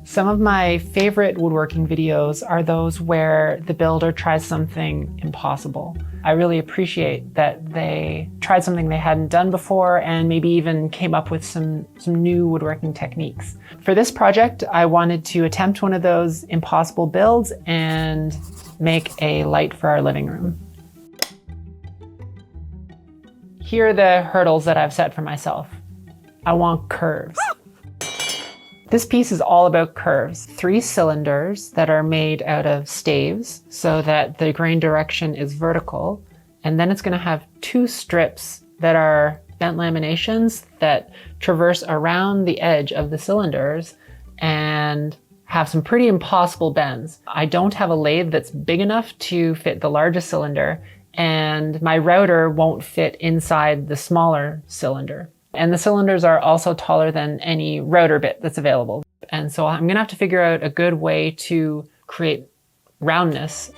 Some of my favorite woodworking videos are those where the builder tries something impossible. I really appreciate that they tried something they hadn't done before and maybe even came up with some new woodworking techniques. For this project, I wanted to attempt one of those impossible builds and make a light for our living room. Here are the hurdles that I've set for myself. I want curves. This piece is all about curves. 3 cylinders that are made out of staves so that the grain direction is vertical. And then it's going to have 2 strips that are bent laminations that traverse around the edge of the cylinders and have some pretty impossible bends. I don't have a lathe that's big enough to fit the largest cylinder, and my router won't fit inside the smaller cylinder. And the cylinders are also taller than any router bit that's available. And so I'm gonna have to figure out a good way to create roundness.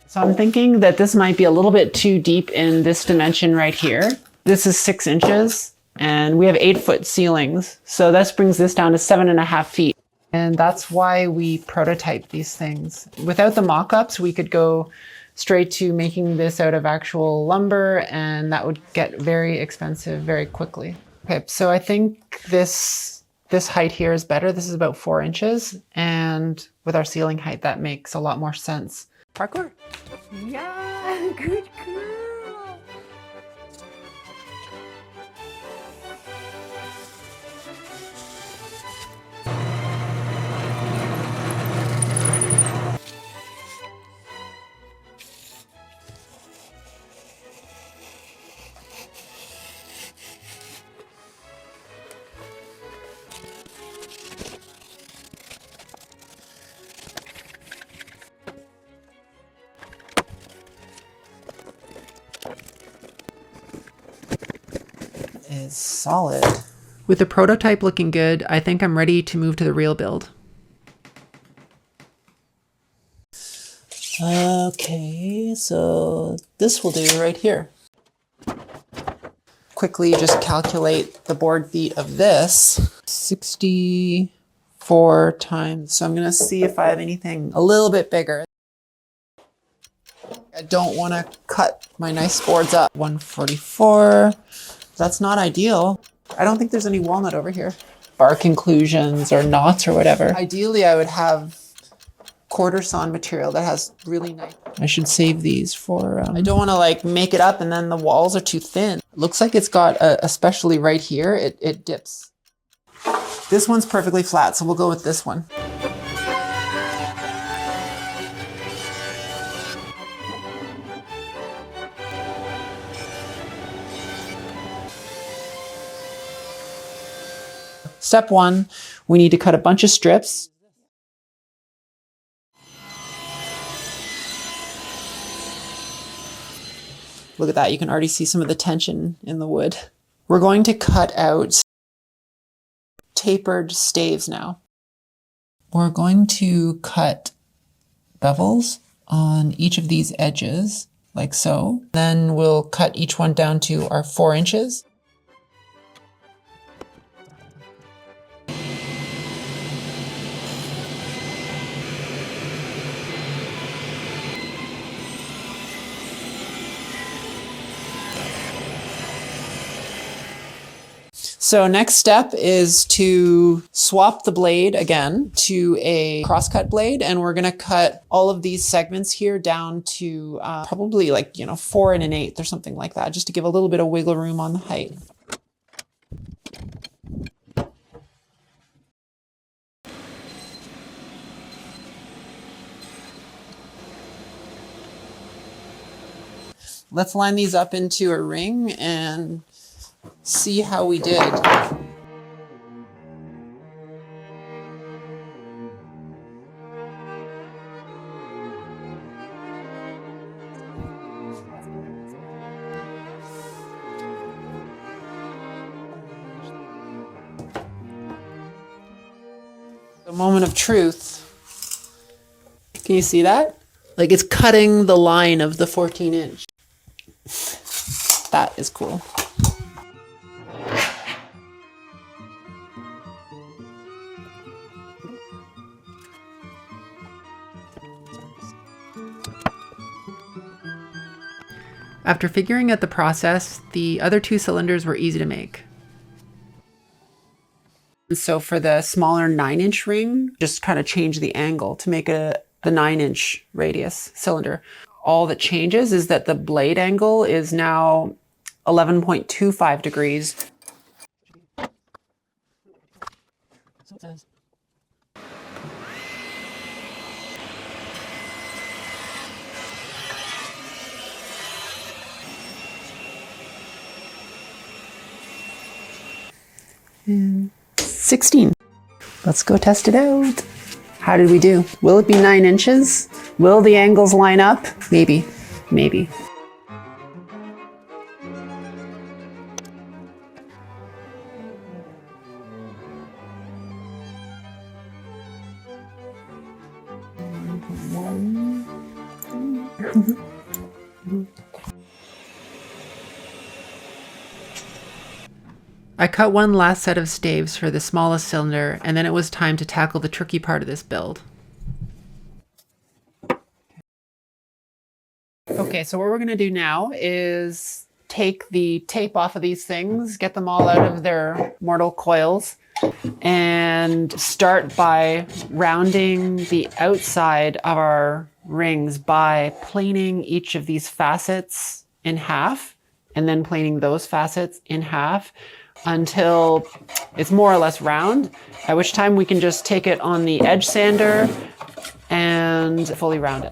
So I'm thinking that this might be a little bit too deep in this dimension right here. This is 6 inches and we have 8-foot ceilings. So this brings this down to 7.5 feet. And that's why we prototype these things. Without the mock-ups, we could go straight to making this out of actual lumber, and that would get very expensive very quickly. Okay, so I think this height here is better. This is about 4 inches. And with our ceiling height, that makes a lot more sense. Parkour. Yeah, good girl. Is solid. With the prototype looking good, I think I'm ready to move to the real build. Okay, so this will do right here. Quickly just calculate the board feet of this. 64 times, so I'm gonna see if I have anything a little bit bigger. I don't want to cut my nice boards up. 144. That's not ideal. I don't think there's any walnut over here. Bark inclusions or knots or whatever. Ideally, I would have quarter sawn material that has really nice. I should save these for, I don't want to like make it up and then the walls are too thin. It looks like it's got, especially right here, it dips. This one's perfectly flat, so we'll go with this one. Step 1, we need to cut a bunch of strips. Look at that, you can already see some of the tension in the wood. We're going to cut out tapered staves now. We're going to cut bevels on each of these edges, like so. Then we'll cut each one down to our 4 inches. So next step is to swap the blade again to a crosscut blade, and we're going to cut all of these segments here down to probably like, 4 1/8 or something like that, just to give a little bit of wiggle room on the height. Let's line these up into a ring and see how we did. A moment of truth. Can you see that? Like it's cutting the line of the 14-inch. That is cool. After figuring out the process, the other 2 cylinders were easy to make. So for the smaller 9-inch ring, just kind of change the angle to make the 9-inch radius cylinder. All that changes is that the blade angle is now 11.25 degrees. So it says. And 16. Let's go test it out. How did we do? Will it be 9 inches? Will the angles line up? Maybe, maybe. I cut one last set of staves for the smallest cylinder, and then it was time to tackle the tricky part of this build. Okay, so what we're gonna do now is take the tape off of these things, get them all out of their mortal coils, and start by rounding the outside of our rings by planing each of these facets in half, and then planing those facets in half until it's more or less round, at which time we can just take it on the edge sander and fully round it.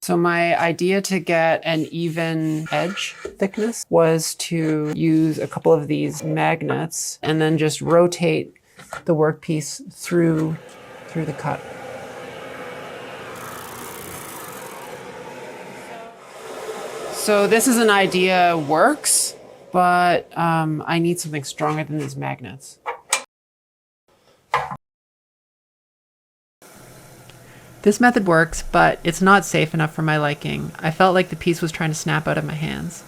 So my idea to get an even edge thickness was to use a couple of these magnets and then just rotate the workpiece through the cut. So this is an idea works, but I need something stronger than these magnets. This method works, but it's not safe enough for my liking. I felt like the piece was trying to snap out of my hands.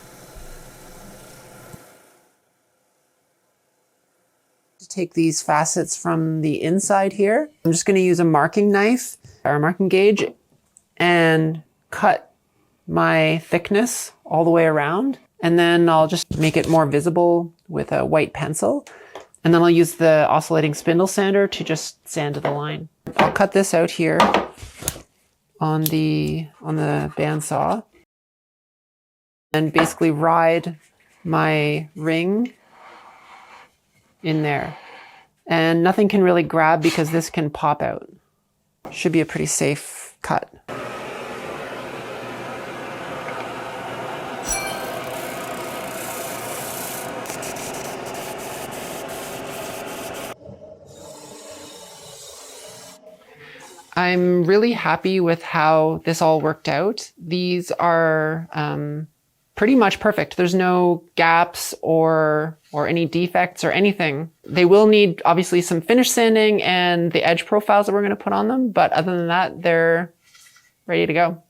To take these facets from the inside here, I'm just going to use a marking knife or a marking gauge and cut my thickness all the way around. And then I'll just make it more visible with a white pencil. And then I'll use the oscillating spindle sander to just sand to the line. I'll cut this out here on the bandsaw and basically ride my ring in there. And nothing can really grab because this can pop out. Should be a pretty safe cut. I'm really happy with how this all worked out. These are pretty much perfect. There's no gaps or any defects or anything. They will need obviously some finish sanding and the edge profiles that we're going to put on them, but other than that, they're ready to go.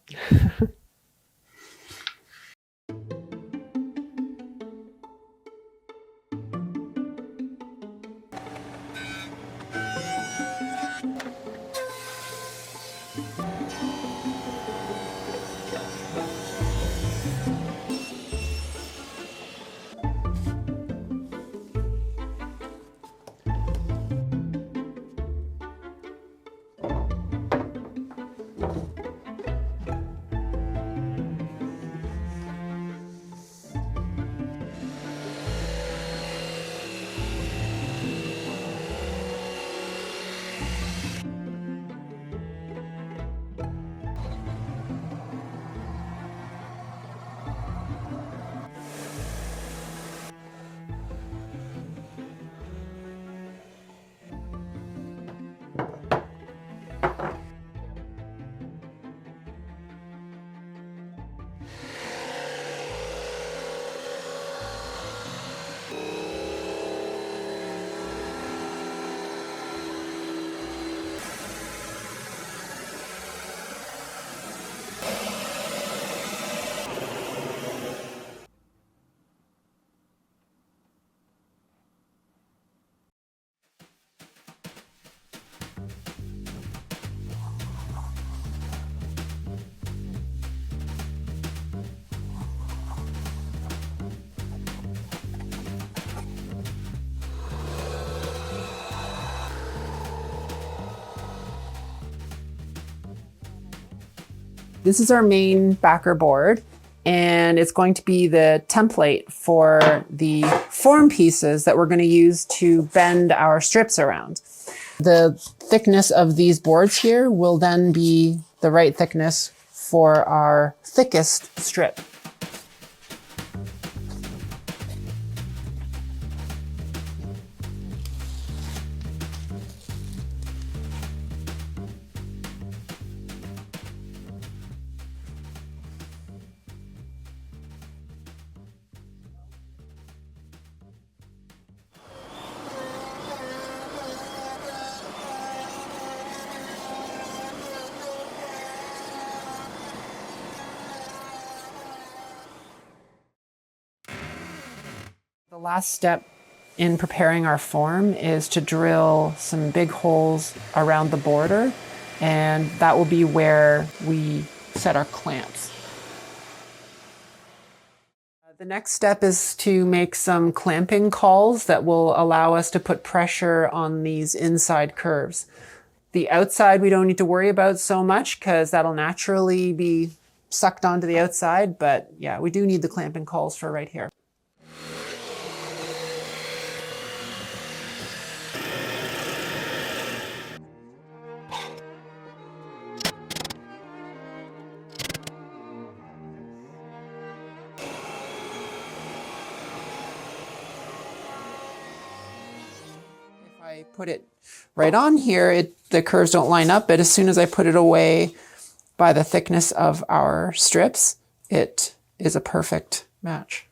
This is our main backer board, and it's going to be the template for the form pieces that we're going to use to bend our strips around. The thickness of these boards here will then be the right thickness for our thickest strip. The last step in preparing our form is to drill some big holes around the border, and that will be where we set our clamps. The next step is to make some clamping cauls that will allow us to put pressure on these inside curves. The outside we don't need to worry about so much because that'll naturally be sucked onto the outside, but yeah, we do need the clamping cauls for right here. I put it right on here, the curves don't line up, but as soon as I put it away by the thickness of our strips, it is a perfect match.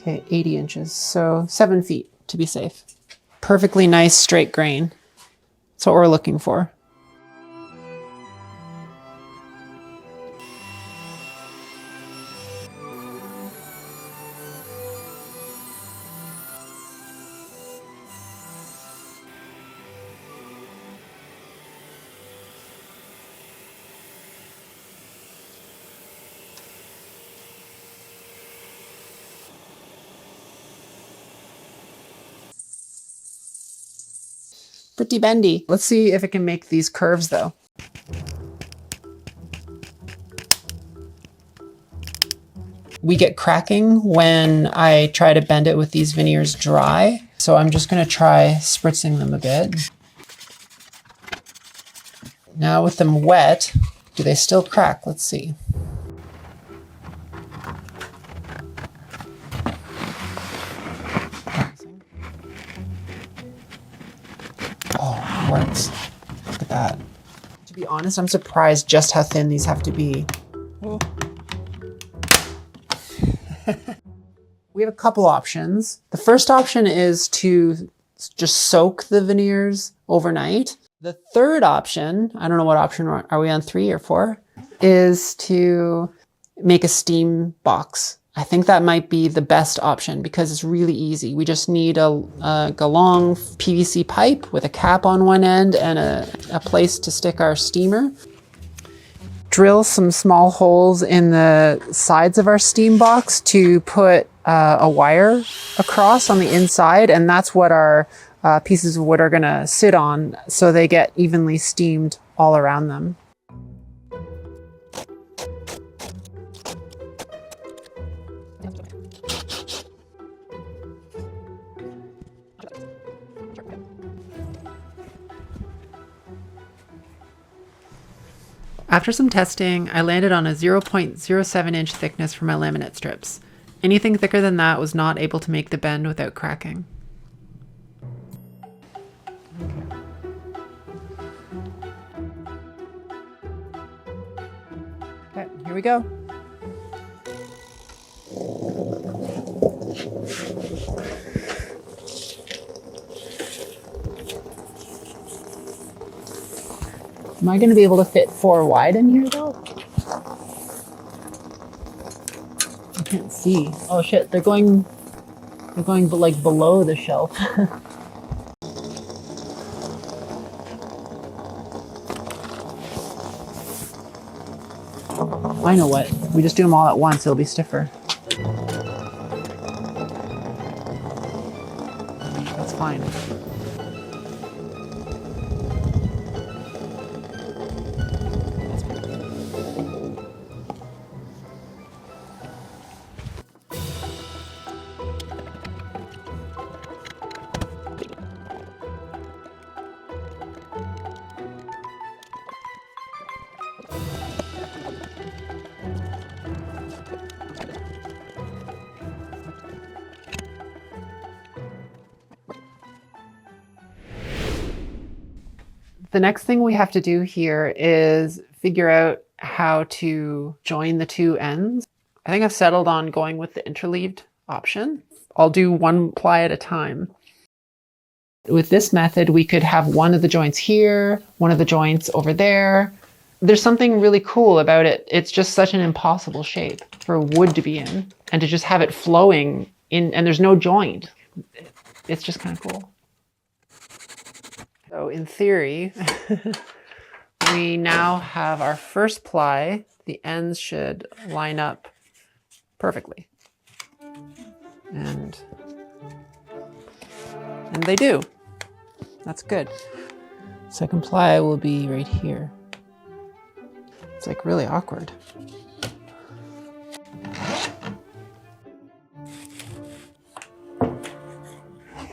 Okay, 80 inches, so 7 feet to be safe. Perfectly nice straight grain. That's what we're looking for. Pretty bendy. Let's see if it can make these curves though. We get cracking when I try to bend it with these veneers dry. So I'm just gonna try spritzing them a bit. Now with them wet, do they still crack? Let's see. Oh, it works. Look at that. To be honest, I'm surprised just how thin these have to be. We have a couple options. The first option is to just soak the veneers overnight. The third option, I don't know what option, are we on 3 or 4? Is to make a steam box. I think that might be the best option because it's really easy. We just need a long PVC pipe with a cap on one end and a place to stick our steamer. Drill some small holes in the sides of our steam box to put a wire across on the inside, and that's what our pieces of wood are gonna sit on so they get evenly steamed all around them. After some testing, I landed on a 0.07 inch thickness for my laminate strips. Anything thicker than that was not able to make the bend without cracking. Okay, here we go. Am I going to be able to fit 4 wide in here though? I can't see. Oh shit, they're going like below the shelf. I know what. We just do them all at once, it'll be stiffer. That's fine. The next thing we have to do here is figure out how to join the 2 ends. I think I've settled on going with the interleaved option. I'll do 1 ply at a time. With this method, we could have one of the joints here, one of the joints over there. There's something really cool about it. It's just such an impossible shape for wood to be in, and to just have it flowing in, and there's no joint. It's just kind of cool. So in theory, we now have our first ply. The ends should line up perfectly. And they do. That's good. Second ply will be right here. It's like really awkward.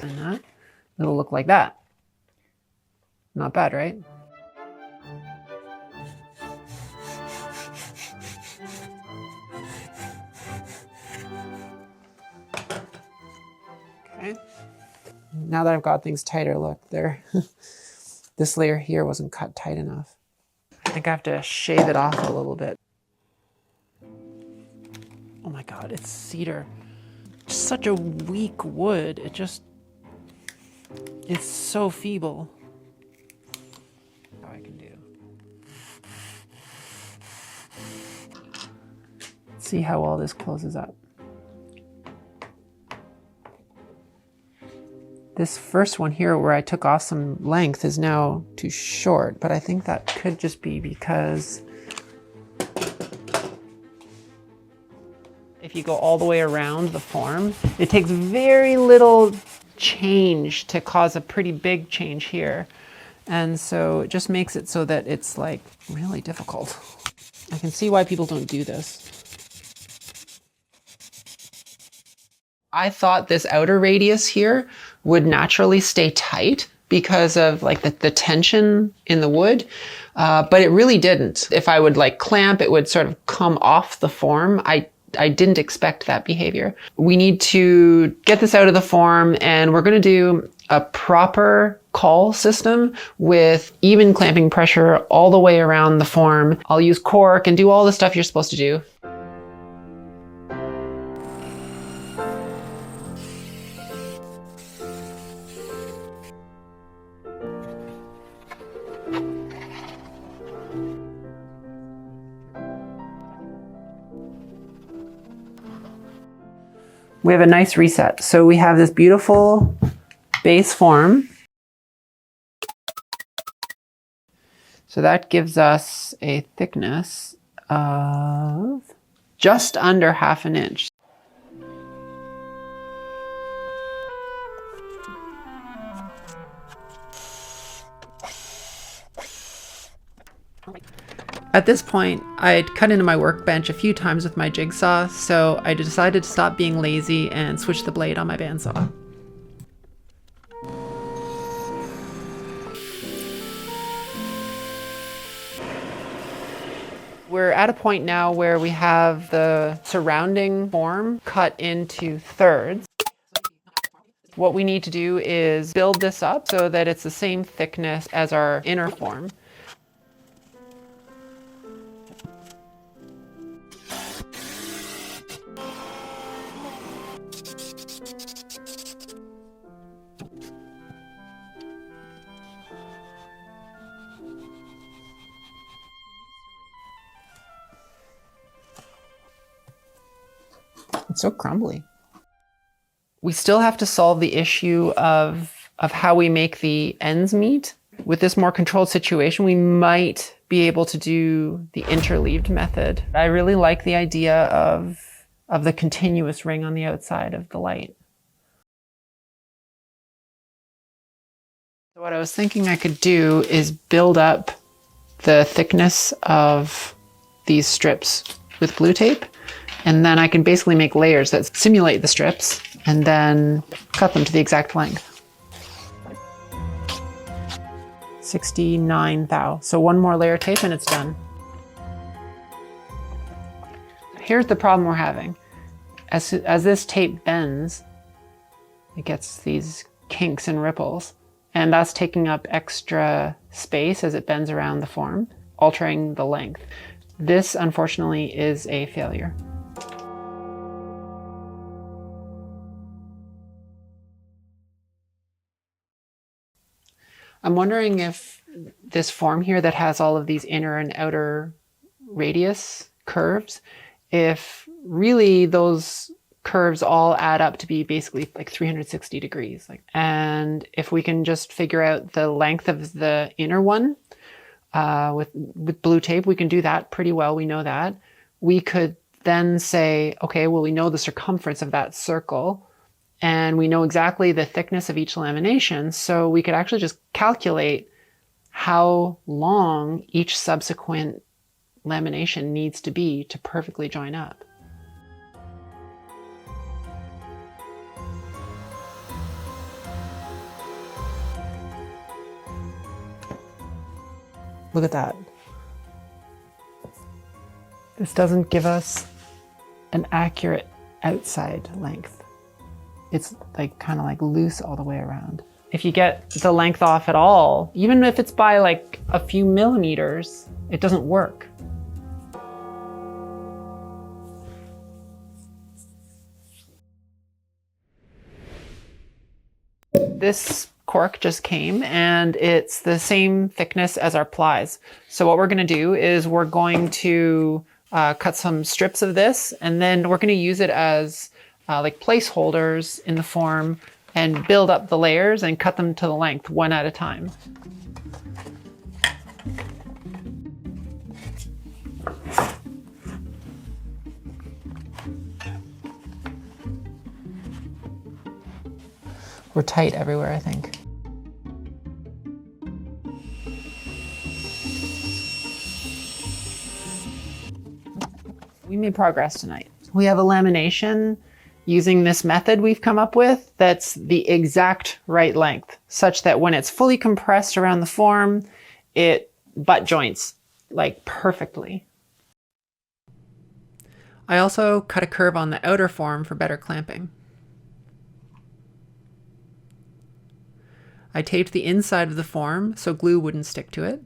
And that, it'll look like that. Not bad, right? Okay. Now that I've got things tighter, look there. This layer here wasn't cut tight enough. I think I have to shave it off a little bit. Oh my God, it's cedar. Such a weak wood. It's so feeble. How I can do. Let's see how well this closes up. This first one here where I took off some length is now too short, but I think that could just be because if you go all the way around the form, it takes very little change to cause a pretty big change here. And so it just makes it so that it's like really difficult. I can see why people don't do this. I thought this outer radius here would naturally stay tight because of like the tension in the wood, but it really didn't. If I would like clamp, it would sort of come off the form. I didn't expect that behavior. We need to get this out of the form, and we're going to do a proper caul system with even clamping pressure all the way around the form. I'll use cork and do all the stuff you're supposed to do. We have a nice reset. So we have this beautiful base form. So that gives us a thickness of just under 1/2 inch. At this point, I'd cut into my workbench a few times with my jigsaw, so I decided to stop being lazy and switch the blade on my bandsaw. We're at a point now where we have the surrounding form cut into thirds. What we need to do is build this up so that it's the same thickness as our inner form. It's so crumbly. We still have to solve the issue of how we make the ends meet. With this more controlled situation, we might be able to do the interleaved method. I really like the idea of the continuous ring on the outside of the light. So what I was thinking I could do is build up the thickness of these strips with glue tape, and then I can basically make layers that simulate the strips and then cut them to the exact length. 69 thou. So one more layer of tape and it's done. Here's the problem we're having. As this tape bends, it gets these kinks and ripples, and that's taking up extra space as it bends around the form, altering the length. This, unfortunately, is a failure. I'm wondering if this form here that has all of these inner and outer radius curves, if really those curves all add up to be basically like 360 degrees. And if we can just figure out the length of the inner one with blue tape, we can do that pretty well. We know that. We could then say, okay, well, we know the circumference of that circle, and we know exactly the thickness of each lamination, so we could actually just calculate how long each subsequent lamination needs to be to perfectly join up. Look at that. This doesn't give us an accurate outside length. It's like kind of like loose all the way around. If you get the length off at all, even if it's by like a few millimeters, it doesn't work. This cork just came and it's the same thickness as our plies. So what we're going to do is we're going to cut some strips of this, and then we're going to use it as like placeholders in the form and build up the layers and cut them to the length one at a time. We're tight everywhere, I think. We made progress tonight. We have a lamination using this method we've come up with that's the exact right length, such that when it's fully compressed around the form, it butt joints like perfectly. I also cut a curve on the outer form for better clamping. I taped the inside of the form so glue wouldn't stick to it.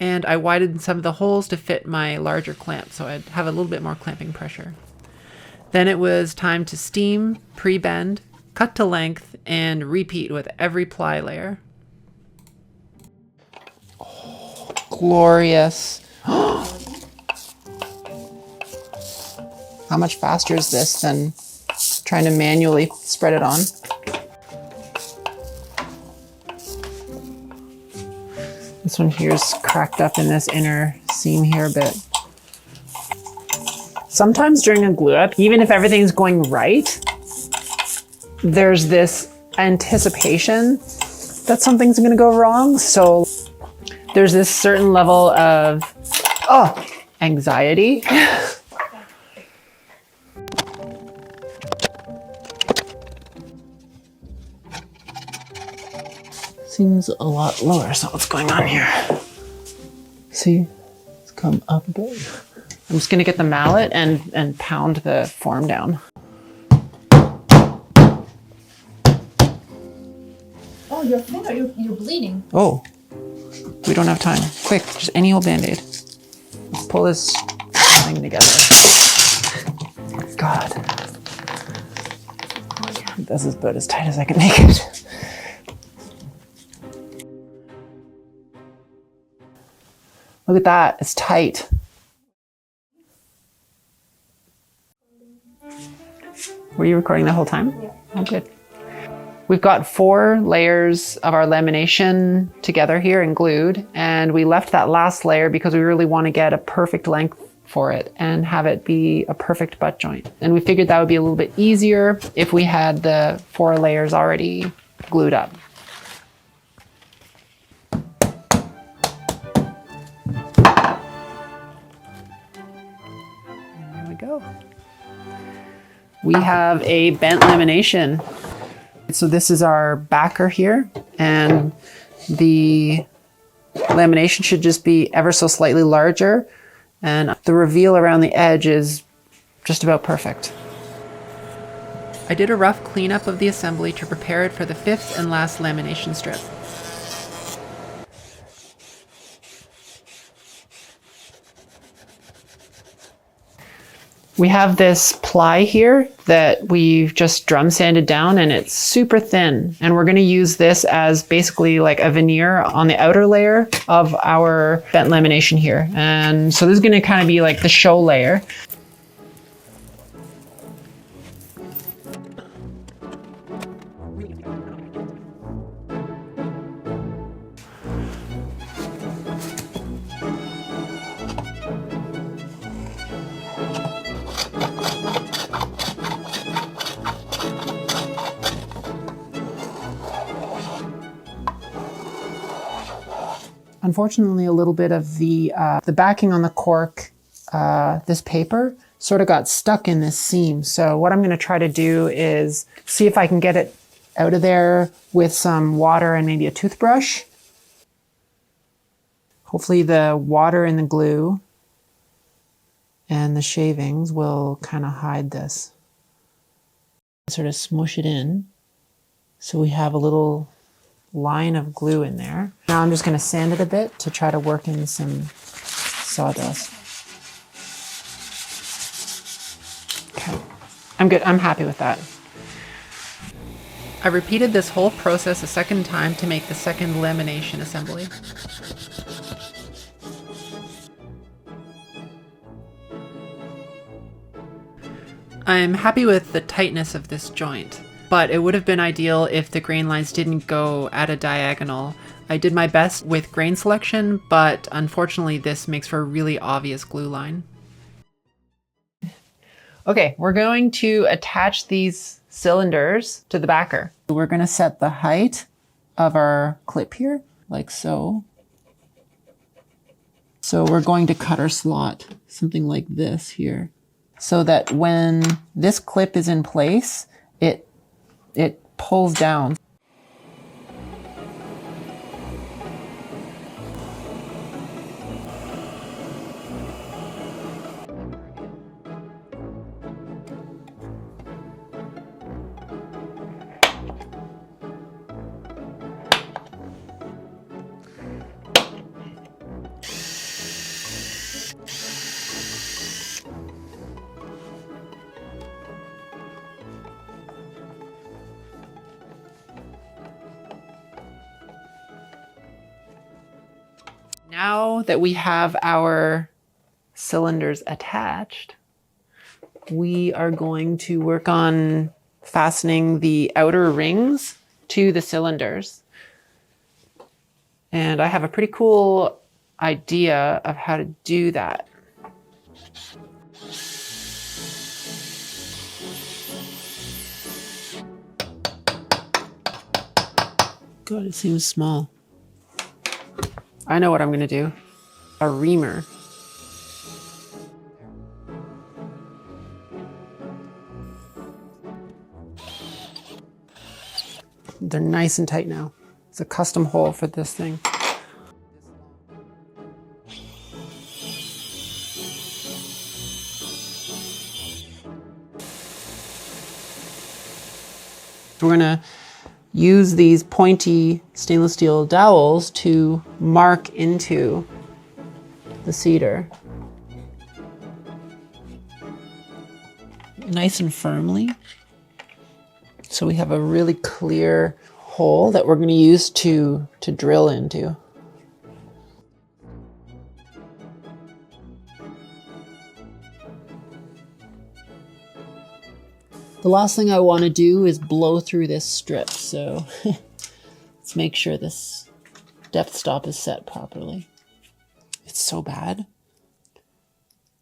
And I widened some of the holes to fit my larger clamp so I'd have a little bit more clamping pressure. Then it was time to steam, pre-bend, cut to length, and repeat with every ply layer. Oh, glorious. How much faster is this than trying to manually spread it on? This one here is cracked up in this inner seam here a bit. Sometimes during a glue up, even if everything's going right, there's this anticipation that something's gonna go wrong. So there's this certain level of, anxiety. Seems a lot lower, so what's going on here? See, it's come up a bit. I'm just gonna get the mallet and pound the form down. Oh, your finger, you're bleeding. Oh, we don't have time. Quick, just any old Band-Aid. Let's pull this thing together. God. This is about as tight as I can make it. Look at that, it's tight. Were you recording the whole time? Yeah. Oh, good. We've got 4 layers of our lamination together here and glued, and we left that last layer because we really want to get a perfect length for it and have it be a perfect butt joint. And we figured that would be a little bit easier if we had the 4 layers already glued up. And there we go. We have a bent lamination. So this is our backer here, and the lamination should just be ever so slightly larger, and the reveal around the edge is just about perfect. I did a rough cleanup of the assembly to prepare it for the 5th and last lamination strip. We have this ply here that we've just drum sanded down, and it's super thin. And we're going to use this as basically like a veneer on the outer layer of our bent lamination here. And so this is going to kind of be like the show layer. Unfortunately, a little bit of the backing on the cork, this paper, sort of got stuck in this seam. So what I'm going to try to do is see if I can get it out of there with some water and maybe a toothbrush. Hopefully the water and the glue and the shavings will kind of hide this. Sort of smush it in so we have a little line of glue in there. Now I'm just going to sand it a bit to try to work in some sawdust. Okay, I'm good. I'm happy with that. I repeated this whole process a second time to make the second lamination assembly. I'm happy with the tightness of this joint, but it would have been ideal if the grain lines didn't go at a diagonal. I did my best with grain selection, but unfortunately this makes for a really obvious glue line. Okay, we're going to attach these cylinders to the backer. We're going to set the height of our clip here, like so. So we're going to cut our slot, something like this here, so that when this clip is in place, it pulls down. Now that we have our cylinders attached, we are going to work on fastening the outer rings to the cylinders. And I have a pretty cool idea of how to do that. God, it seems small. I know what I'm going to do. A reamer. They're nice and tight now. It's a custom hole for this thing. We're going to use these pointy stainless steel dowels to mark into the cedar. Nice and firmly. So we have a really clear hole that we're going to use to drill into. The last thing I want to do is blow through this strip, so let's make sure this depth stop is set properly. It's so bad.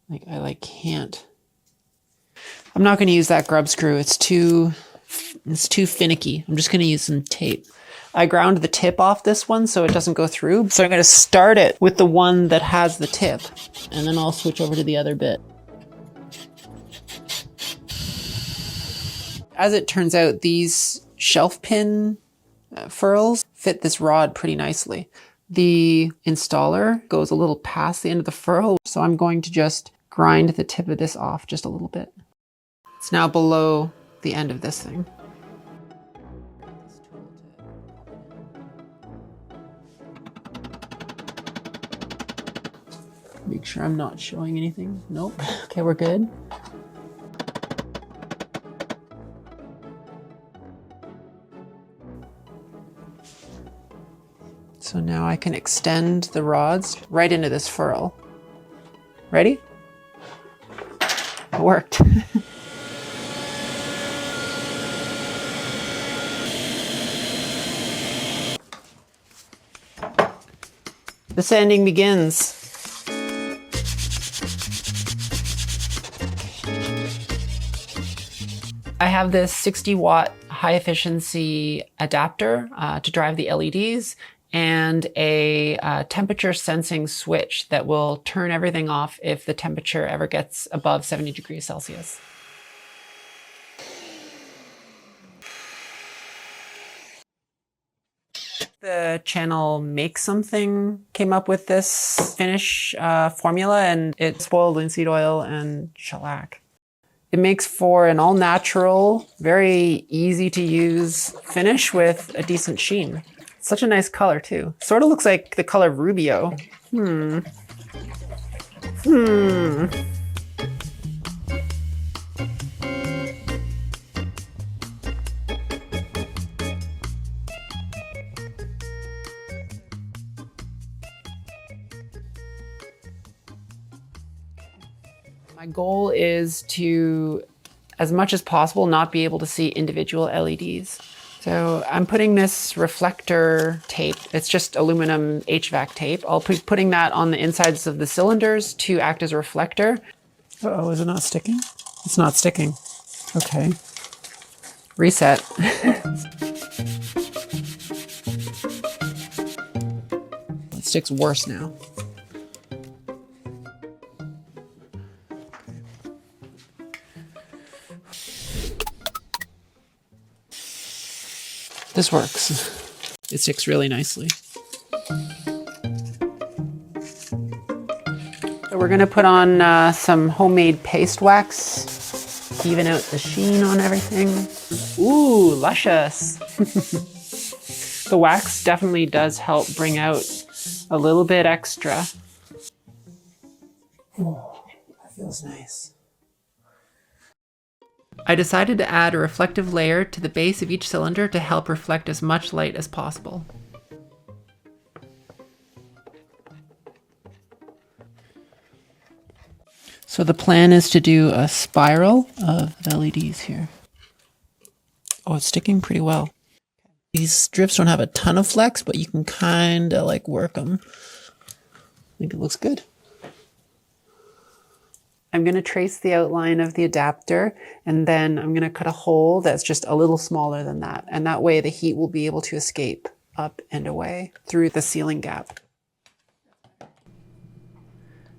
Like, I can't. I'm not going to use that grub screw. It's too finicky. I'm just going to use some tape. I ground the tip off this one so it doesn't go through. So I'm going to start it with the one that has the tip, and then I'll switch over to the other bit. As it turns out, these shelf pin furls fit this rod pretty nicely. The installer goes a little past the end of the furl, so I'm going to just grind the tip of this off just a little bit. It's now below the end of this thing. Make sure I'm not showing anything. Nope. Okay, we're good. So now I can extend the rods right into this furl. Ready? It worked. The sanding begins. I have this 60-watt high-efficiency adapter to drive the LEDs, and a temperature sensing switch that will turn everything off if the temperature ever gets above 70 degrees Celsius. The channel Make Something came up with this finish formula, and it's boiled linseed oil and shellac. It makes for an all-natural, very easy to use finish with a decent sheen. Such a nice color too. Sort of looks like the color Rubio. My goal is to, as much as possible, not be able to see individual LEDs. So I'm putting this reflector tape. It's just aluminum HVAC tape. I'll be putting that on the insides of the cylinders to act as a reflector. Uh-oh, is it not sticking? It's not sticking. Okay. Reset. It sticks worse now. This works. It sticks really nicely. So we're gonna put on some homemade paste wax, even out the sheen on everything. Ooh, luscious. The wax definitely does help bring out a little bit extra. Ooh, that feels nice. I decided to add a reflective layer to the base of each cylinder to help reflect as much light as possible. So the plan is to do a spiral of LEDs here. Oh, it's sticking pretty well. These strips don't have a ton of flex, but you can kind of like work them. I think it looks good. I'm going to trace the outline of the adapter, and then I'm going to cut a hole that's just a little smaller than that. And that way the heat will be able to escape up and away through the sealing gap.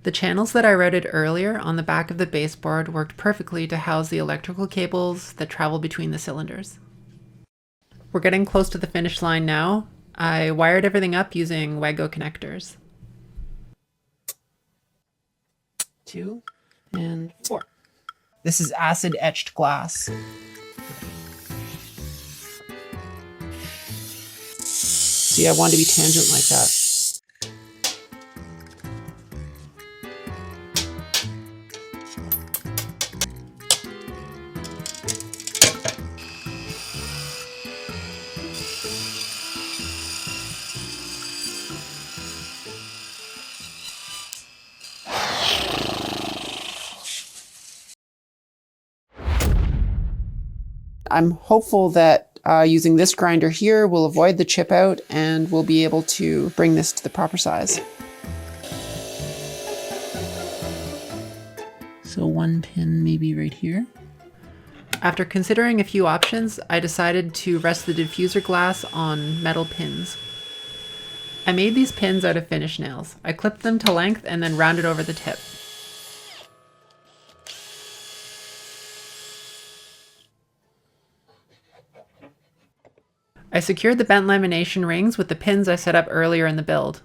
The channels that I routed earlier on the back of the baseboard worked perfectly to house the electrical cables that travel between the cylinders. We're getting close to the finish line now. I wired everything up using Wago connectors. 2 and 4. This is acid etched glass. See, I wanted to be tangent like that. I'm hopeful that using this grinder here will avoid the chip out and we'll be able to bring this to the proper size. So one pin maybe right here. After considering a few options, I decided to rest the diffuser glass on metal pins. I made these pins out of finish nails. I clipped them to length and then rounded over the tip. I secured the bent lamination rings with the pins I set up earlier in the build.